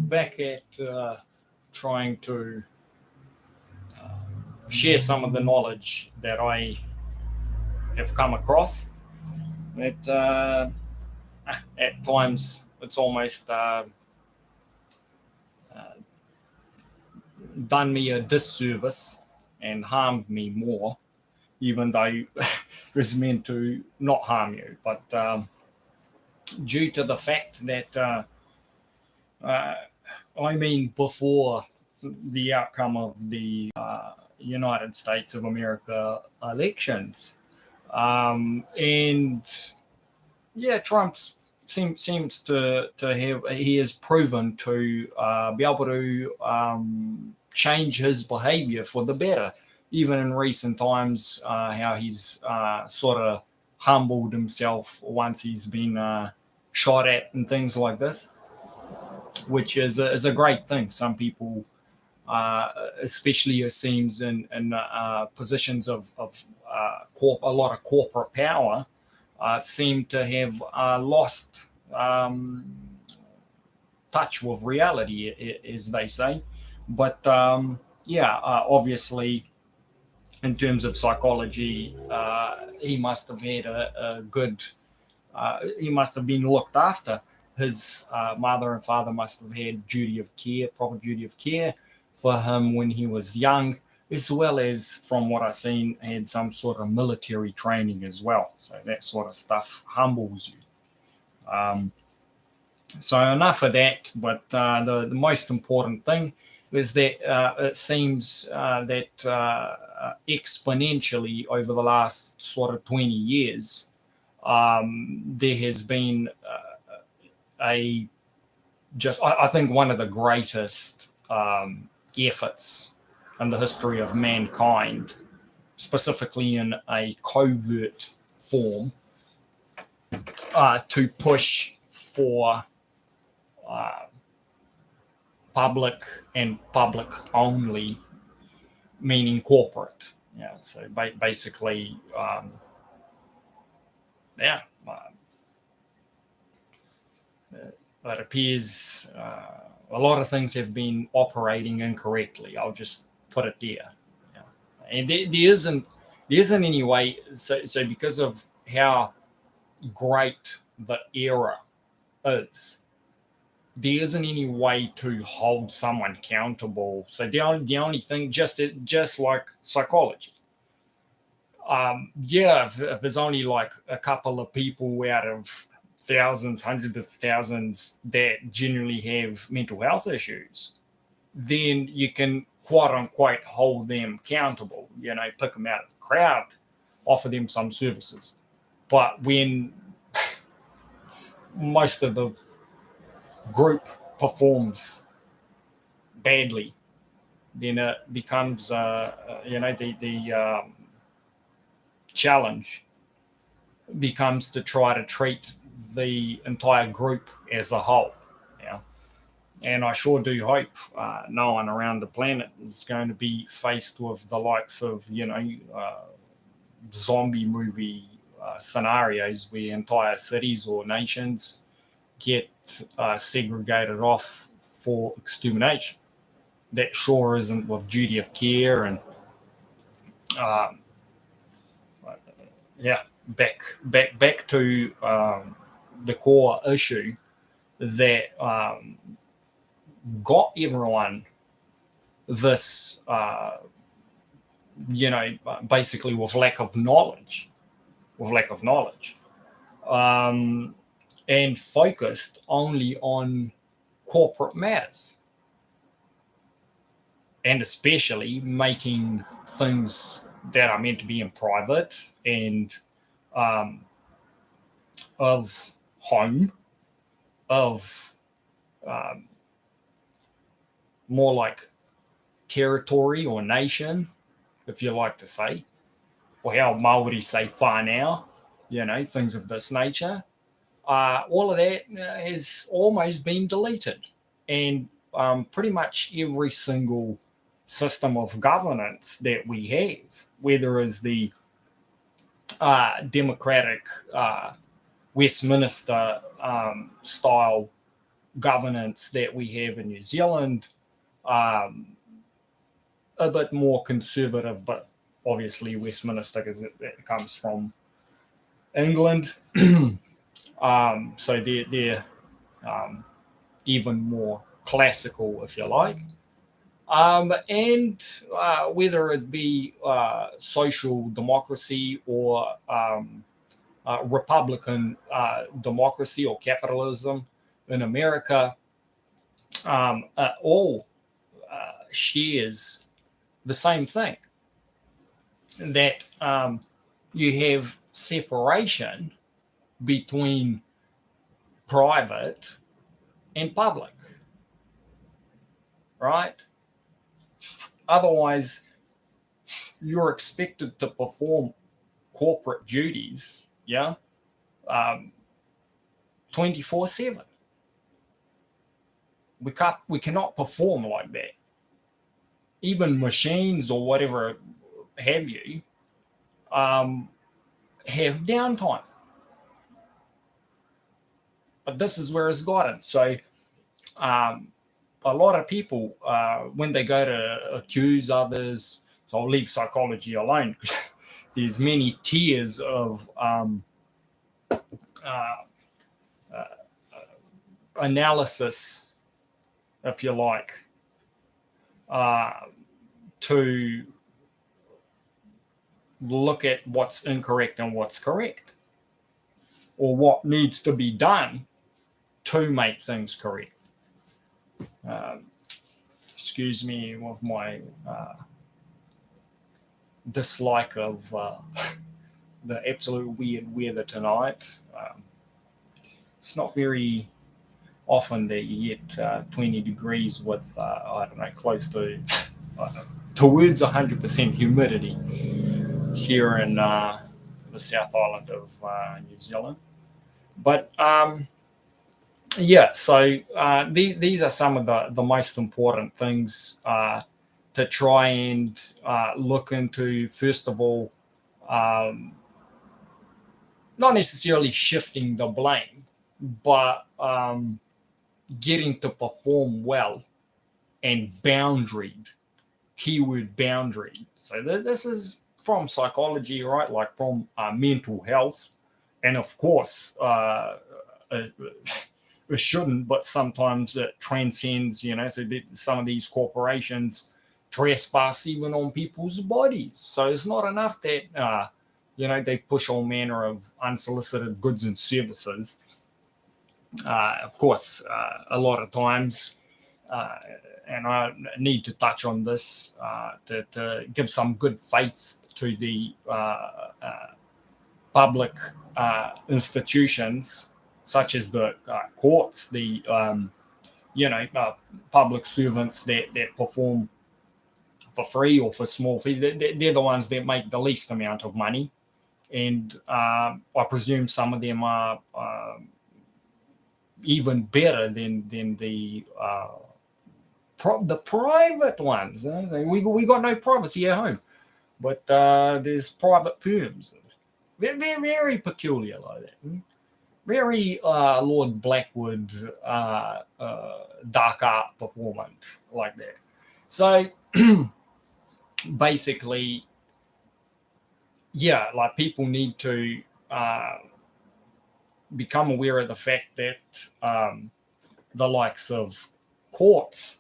Back at trying to share some of the knowledge that I have come across. That at times it's almost done me a disservice and harmed me more, even though it was meant to not harm you. But due to the fact that uh, before the outcome of the United States of America elections, and yeah, seems to have he has proven to be able to change his behaviour for the better. Even in recent times, how he's sort of humbled himself once he's been shot at and things like this, which is a great thing. Some people, especially it seems in positions of a lot of corporate power, seem to have lost touch with reality, as they say. But obviously, in terms of psychology, he must have had a good. He must have been looked after. His mother and father must have had proper duty of care for him when he was young, as well as, from what I've seen, had some sort of military training as well. So that sort of stuff humbles you. So enough of that. But the most important thing is that it seems that exponentially over the last sort of 20 years, there has been I think one of the greatest efforts in the history of mankind, specifically in a covert form, to push for public and public only, meaning corporate. Yeah, so basically, yeah. It appears a lot of things have been operating incorrectly. I'll just put it there. Yeah. And there isn't any way. So because of how great the era is, there isn't any way to hold someone accountable. So the only thing, just like psychology. If there's only like a couple of people out of thousands, hundreds of thousands that genuinely have mental health issues, then you can quote unquote hold them accountable, pick them out of the crowd, offer them some services. But when most of the group performs badly, then it becomes, the challenge becomes to try to treat the entire group as a whole. Yeah. And I sure do hope no one around the planet is going to be faced with the likes of, zombie movie scenarios where entire cities or nations get segregated off for extermination. That sure isn't with duty of care and uh, yeah, back to the core issue that got everyone this, basically with lack of knowledge, and focused only on corporate matters, and especially making things that are meant to be in private and um, of home, of um, more like territory or nation, if you like to say, or how Maori say whānau, things of this nature. All of that has almost been deleted. And pretty much every single system of governance that we have, whether it's the democratic Westminster style governance that we have in New Zealand, um, a bit more conservative, but obviously Westminster, because it comes from England. So they're um, even more classical, if you like. And whether it be social democracy or Republican democracy or capitalism in America, all shares the same thing, that you have separation between private and public, right? Otherwise, you're expected to perform corporate duties, yeah, 24/7. We cannot perform like that. Even machines or whatever have you have downtime. But this is where it's gotten. So a lot of people, when they go to accuse others, so I'll leave psychology alone because there's many tiers of uh, analysis, if you like, uh, to look at what's incorrect and what's correct, or what needs to be done to make things correct. Excuse me with my dislike of the absolute weird weather tonight. It's not very often that you get 20 degrees with, I don't know, close to towards 100% humidity here in the South Island of New Zealand. But yeah, so these are some of the most important things to try and look into. First of all, um, not necessarily shifting the blame, but getting to perform well and boundaried. Keyword boundary. So this is from psychology, right? Like from mental health, and of course, it shouldn't, but sometimes it transcends. So some of these corporations trespass even on people's bodies. So it's not enough that they push all manner of unsolicited goods and services. Of course, a lot of times, and I need to touch on this to give some good faith to the public institutions, such as the courts, the public servants that perform for free or for small fees. They're the ones that make the least amount of money, and I presume some of them are even better than the private ones. We got no privacy at home, but there's private firms. Very peculiar like that. Very Lord Blackwood dark art performance like that. So basically, yeah, like people need to become aware of the fact that the likes of courts,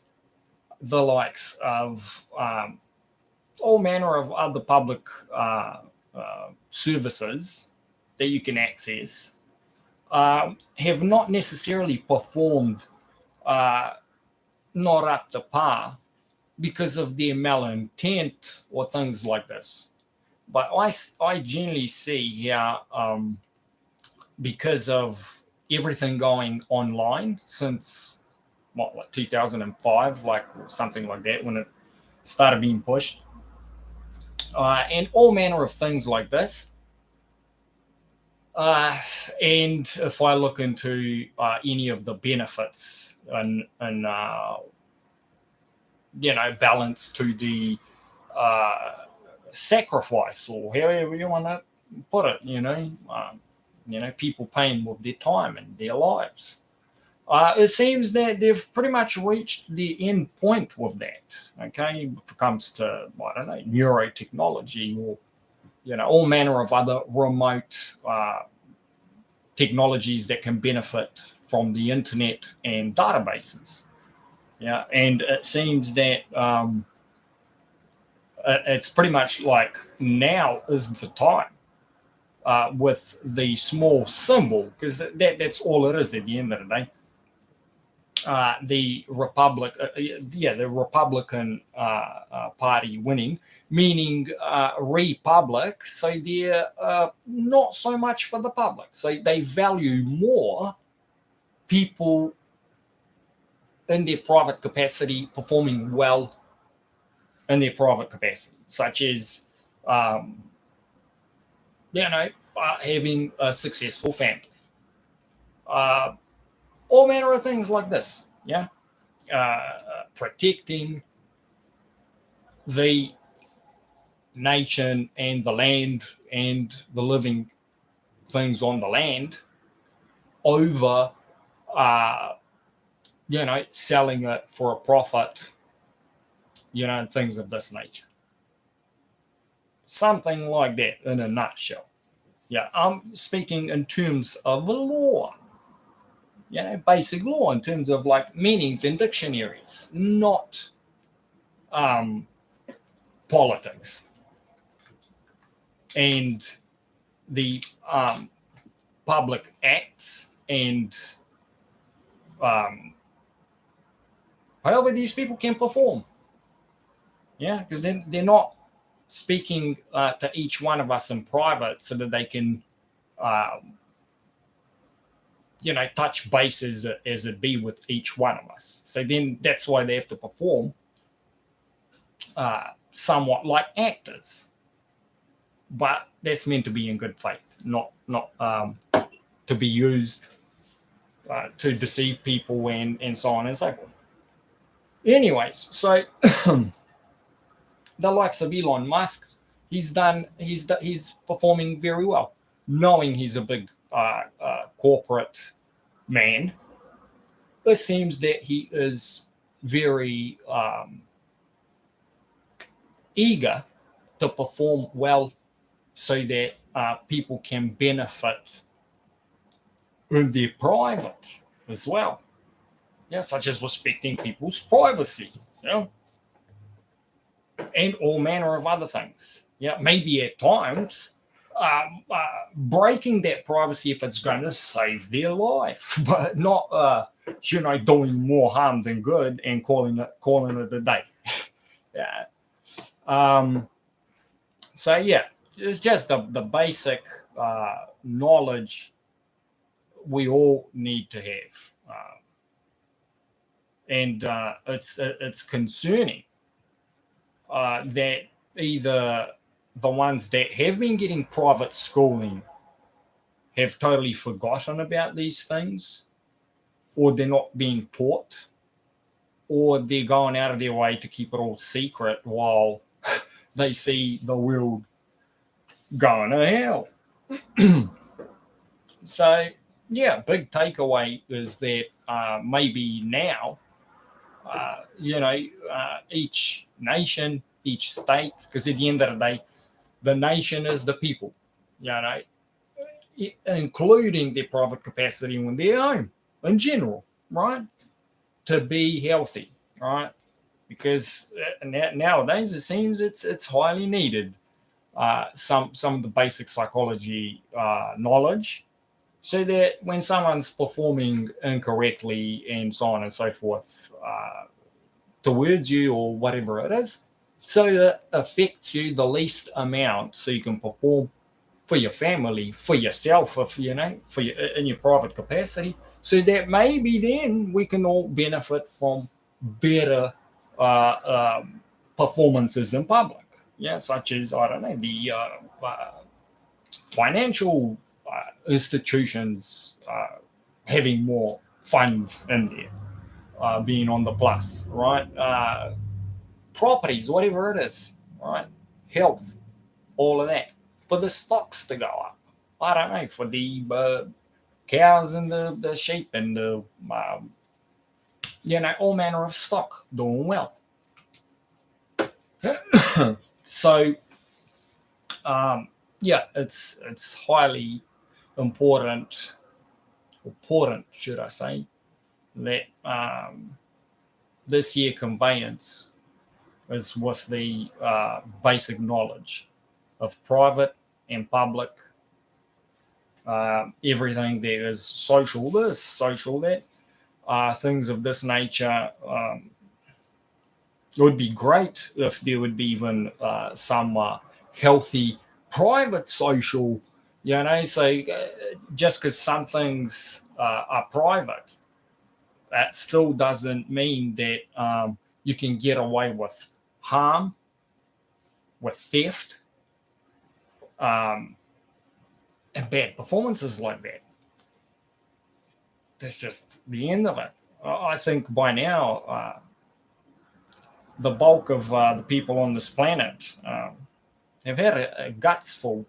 the likes of all manner of other public services that you can access have not necessarily performed not up to par because of their malintent or things like this. But I generally see how because of everything going online since like 2005, like something like that, when it started being pushed, and all manner of things like this. And if I look into any of the benefits and balance to the sacrifice, or however you want to put it, people paying with their time and their lives. It seems that they've pretty much reached the end point with that. Okay, if it comes to, I don't know, neurotechnology or all manner of other remote technologies that can benefit from the internet and databases. Yeah, and it seems that it's pretty much like now is the time with the small symbol, because that's all it is at the end of the day. The Republican Party winning, meaning republic. So they're not so much for the public. So they value more people in their private capacity performing well in their private capacity, such as um, having a successful family, uh, all manner of things like this. Yeah, protecting the nation and the land and the living things on the land over, uh, selling it for a profit, and things of this nature. Something like that in a nutshell. Yeah, I'm speaking in terms of the law, basic law in terms of like meanings in dictionaries, not um, politics and the public acts and um, however these people can perform. Yeah, because then they're not speaking to each one of us in private so that they can, um, touch bases as it be with each one of us. So then that's why they have to perform somewhat like actors, but that's meant to be in good faith, not to be used to deceive people and so on and so forth. Anyways, so the likes of Elon Musk, he's performing very well, knowing he's a big corporate man. It seems that he is very eager to perform well so that people can benefit in their private as well. Yeah, such as respecting people's privacy, and all manner of other things. Yeah, maybe at times breaking that privacy if it's going to save their life, but not doing more harm than good and calling it a day. Yeah. So yeah, it's just the basic knowledge we all need to have, and it's concerning that either the ones that have been getting private schooling have totally forgotten about these things, or they're not being taught, or they're going out of their way to keep it all secret while they see the world going to hell. So, yeah, big takeaway is that maybe now, each nation, each state, because at the end of the day, the nation is the people, including their private capacity when they're home in general, right? To be healthy, right? Because nowadays it seems it's highly needed. Some of the basic psychology knowledge, so that when someone's performing incorrectly and so on and so forth towards you or whatever it is, so that affects you the least amount, so you can perform for your family, for yourself, if for your in your private capacity, so that maybe then we can all benefit from better performances in public. Yeah, such as, I don't know, the financial institutions having more funds in there, being on the plus, right? Properties, whatever it is, right? Health, all of that. For the stocks to go up. I don't know, for the cows and the sheep and the all manner of stock doing well. So yeah, it's highly important, should I say, that this year conveyance is with the basic knowledge of private and public, everything there is social this, social that, things of this nature. It would be great if there would be even some healthy private social, so just because some things are private, that still doesn't mean that you can get away with harm, with theft, um, and bad performances like that. That's just the end of it. I think by now, the bulk of the people on this planet have had a guts full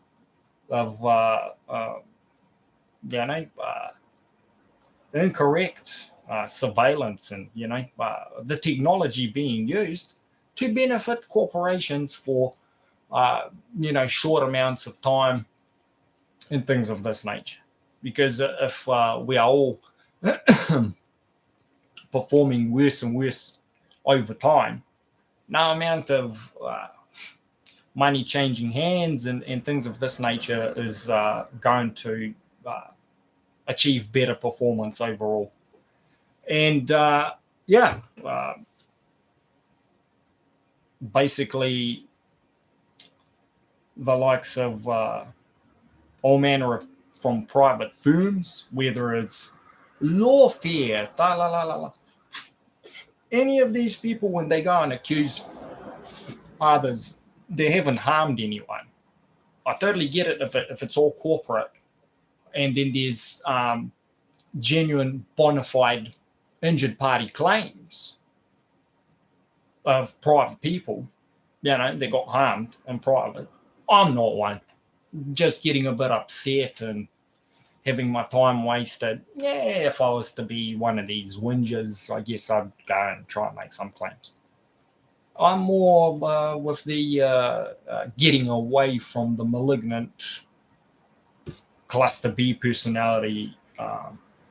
of you know uh, incorrect surveillance, and the technology being used to benefit corporations for short amounts of time and things of this nature. Because if we are all performing worse and worse over time, no amount of money changing hands and things of this nature is going to achieve better performance overall. And yeah, basically the likes of all manner of from private firms, whether it's lawfare, la la la la, any of these people when they go and accuse others, they haven't harmed anyone. I totally get it if it's all corporate, and then there's genuine bona fide injured party claims of private people, they got harmed in private. I'm not one. Just getting a bit upset and having my time wasted. Yeah, if I was to be one of these whingers, I guess I'd go and try and make some claims. I'm more with the getting away from the malignant cluster B personality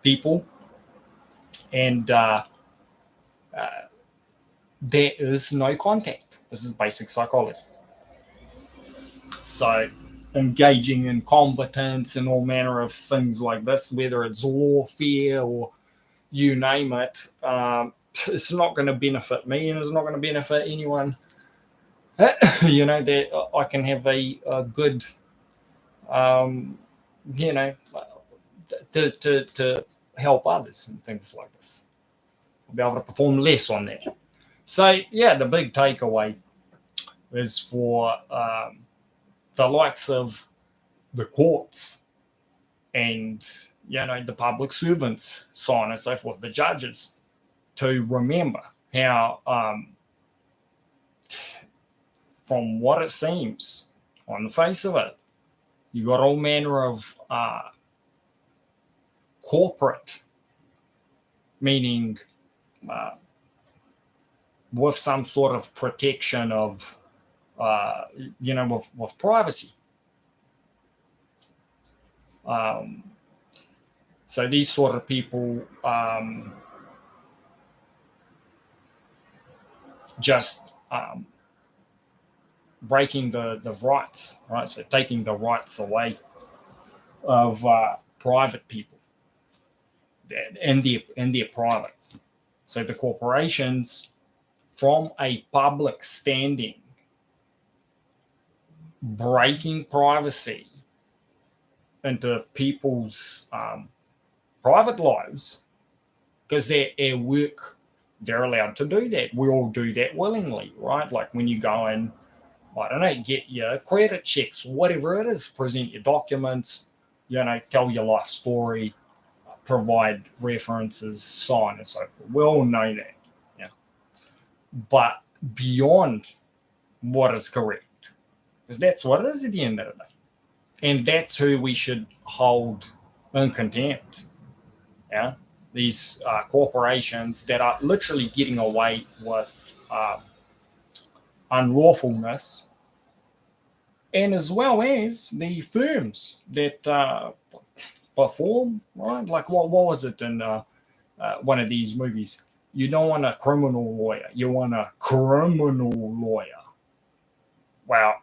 people, and there is no contact. This is basic psychology. So engaging in combatants and all manner of things like this, whether it's lawfare or you name it, it's not going to benefit me, and it's not going to benefit anyone. That I can have a good, um, you know, to help others and things like this. I'll be able to perform less on that. So yeah, the big takeaway is for the likes of the courts and the public servants, so on and so forth, the judges, to remember how, from what it seems on the face of it, you got all manner of corporate, meaning with some sort of protection of, with privacy. So these sort of people just breaking the rights, right? So taking the rights away of private people and their private. So the corporations, from a public standing, breaking privacy into people's private lives, because they're work, they're allowed to do that. We all do that willingly, right? Like when you go and, I don't know, get your credit checks, whatever it is, present your documents, tell your life story, provide references, so on and so forth. We all know that. Yeah. But beyond what is correct, because that's what it is at the end of the day. And that's who we should hold in contempt. Yeah, these corporations that are literally getting away with unlawfulness, and as well as the firms that perform, right? Like what was it in one of these movies? You don't want a criminal lawyer, you want a criminal lawyer. Wow,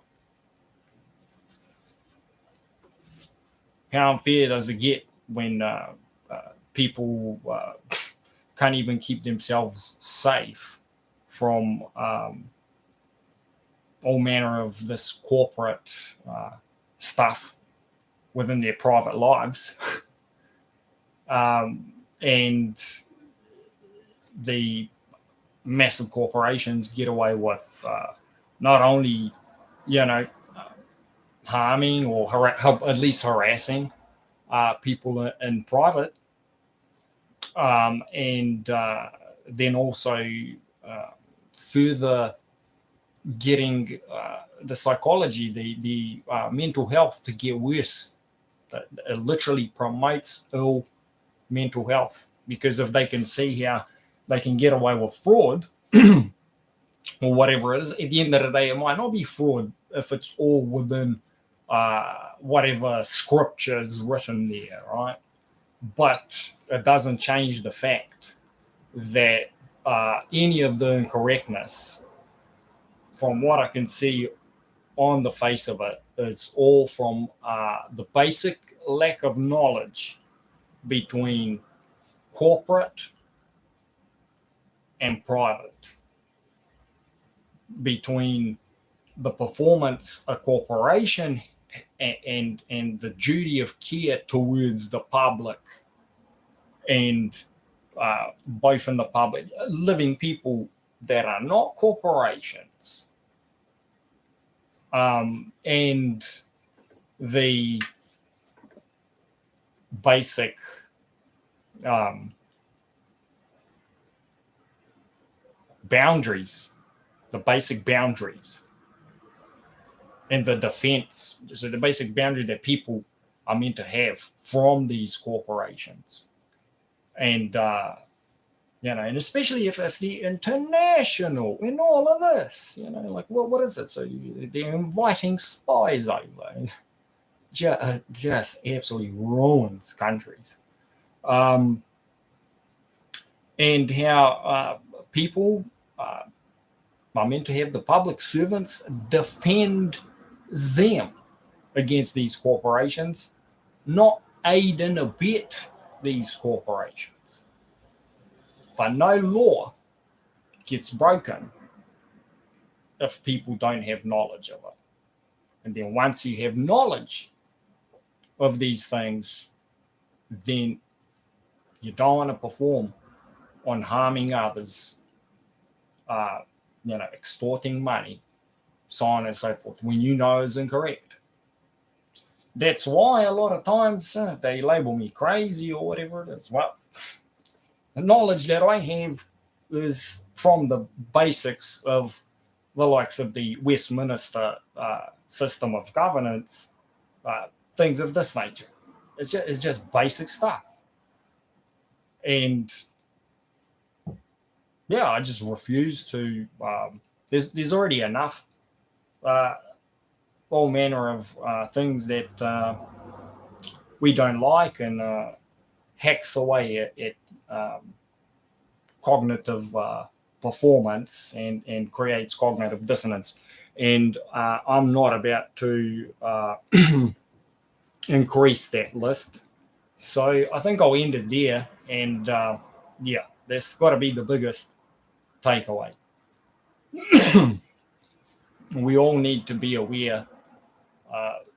how unfair does it get when people can't even keep themselves safe from all manner of this corporate stuff within their private lives? And the massive corporations get away with not only, you know, harming or at least harassing people in private, and then also further getting the psychology, the mental health to get worse. It literally promotes ill mental health, because if they can see how they can get away with fraud or whatever it is, at the end of the day, it might not be fraud if it's all within whatever scripture is written there, right? But it doesn't change the fact that any of the incorrectness, from what I can see on the face of it, is all from the basic lack of knowledge between corporate and private, between the performance a corporation and the duty of care towards the public, and both in the public, living people that are not corporations, and the basic um, boundaries, the basic boundaries and the defense. So the basic boundary that people are meant to have from these corporations. And, and especially if the international in all of this, like, what is it? So they're inviting spies over. Just absolutely ruins countries. Um, and how people are meant to have the public servants defend them against these corporations, not aid and abet these corporations. But no law gets broken if people don't have knowledge of it. And then once you have knowledge of these things, then you don't want to perform on harming others, extorting money, so on and so forth, when you know is incorrect. That's why a lot of times they label me crazy or whatever it is. Well, the knowledge that I have is from the basics of the likes of the Westminster system of governance, things of this nature. It's just basic stuff. And yeah, I just refuse to. There's already enough all manner of things that we don't like, and hacks away at cognitive performance, and creates cognitive dissonance. And I'm not about to increase that list. So I think I'll end it there. And yeah, that's got to be the biggest takeaway. We all need to be aware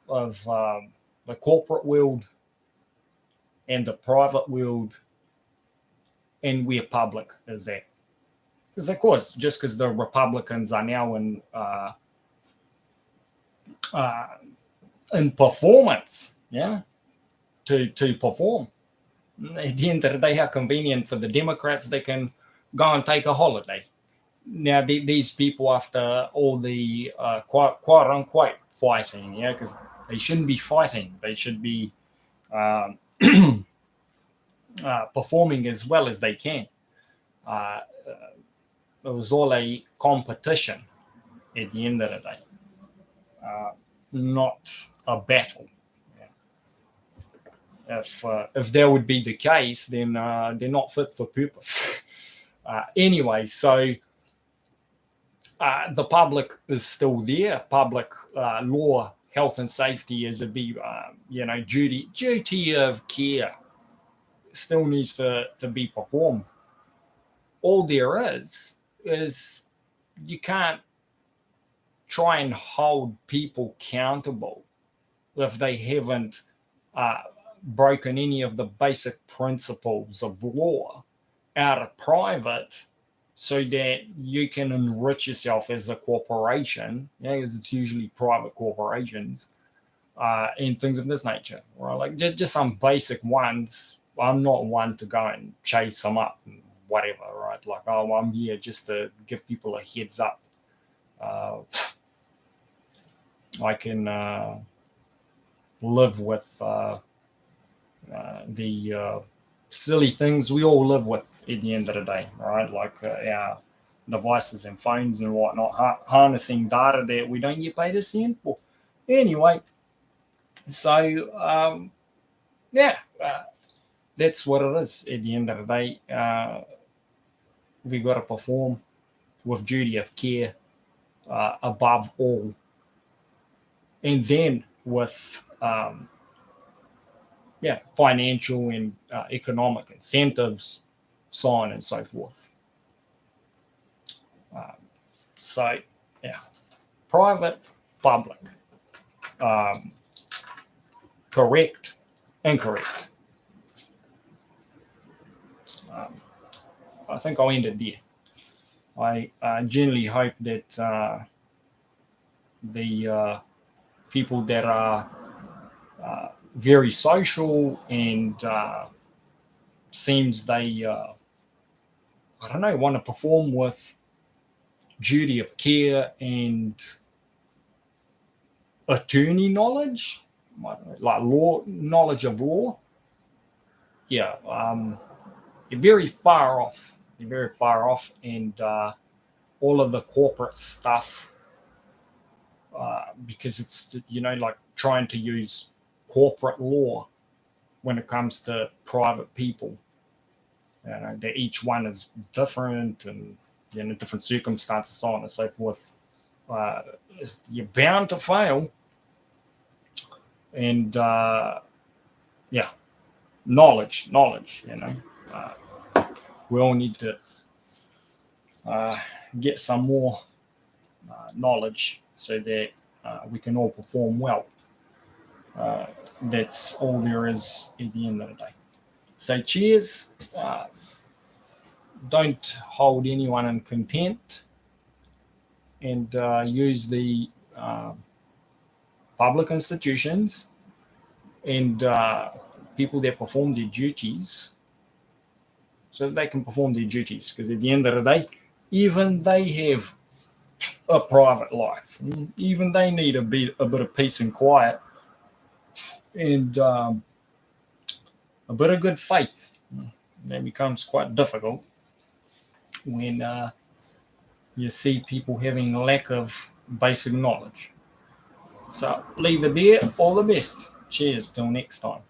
of the corporate world and the private world, and where public is at. Because, of course, just because the Republicans are now in performance, yeah, to perform. At the end of the day, how convenient for the Democrats, they can go and take a holiday. Now, these people, after all the quote unquote fighting, yeah, because they shouldn't be fighting, they should be performing as well as they can. Uh, it was all a competition at the end of the day, not a battle. If that would be the case, then they're not fit for purpose. Anyway, so the public is still there. Public law, health and safety is a big, duty of care still needs to be performed. All there is you can't try and hold people accountable if they haven't broken any of the basic principles of law out of private, so that you can enrich yourself as a corporation, because it's usually private corporations, and things of this nature, right? Like just some basic ones. I'm not one to go and chase them up and whatever, right? Like, oh, I'm here just to give people a heads up. I can live with the silly things we all live with at the end of the day, right? Like our devices and phones and whatnot, harnessing data that we don't get paid a cent for. Anyway, so that's what it is at the end of the day. We got to perform with duty of care above all, and then with financial and economic incentives, so on and so forth. So, private, public, correct, incorrect. I think I'll end it there. I genuinely hope that the people that are very social and seems they want to perform with duty of care and attorney knowledge, like law knowledge of law. You're very far off. And all of the corporate stuff, because it's like trying to use corporate law when it comes to private people. That each one is different, and different circumstances, so on and so forth. You're bound to fail, and knowledge. We all need to get some more knowledge so that we can all perform well. That's all there is at the end of the day. So cheers. Don't hold anyone in contempt, and use the public institutions and people that perform their duties so that they can perform their duties. Because at the end of the day, even they have a private life. Even they need a bit of peace and quiet, and a bit of good faith. That becomes quite difficult when you see people having lack of basic knowledge. So leave it there. All the best. Cheers. Till next time.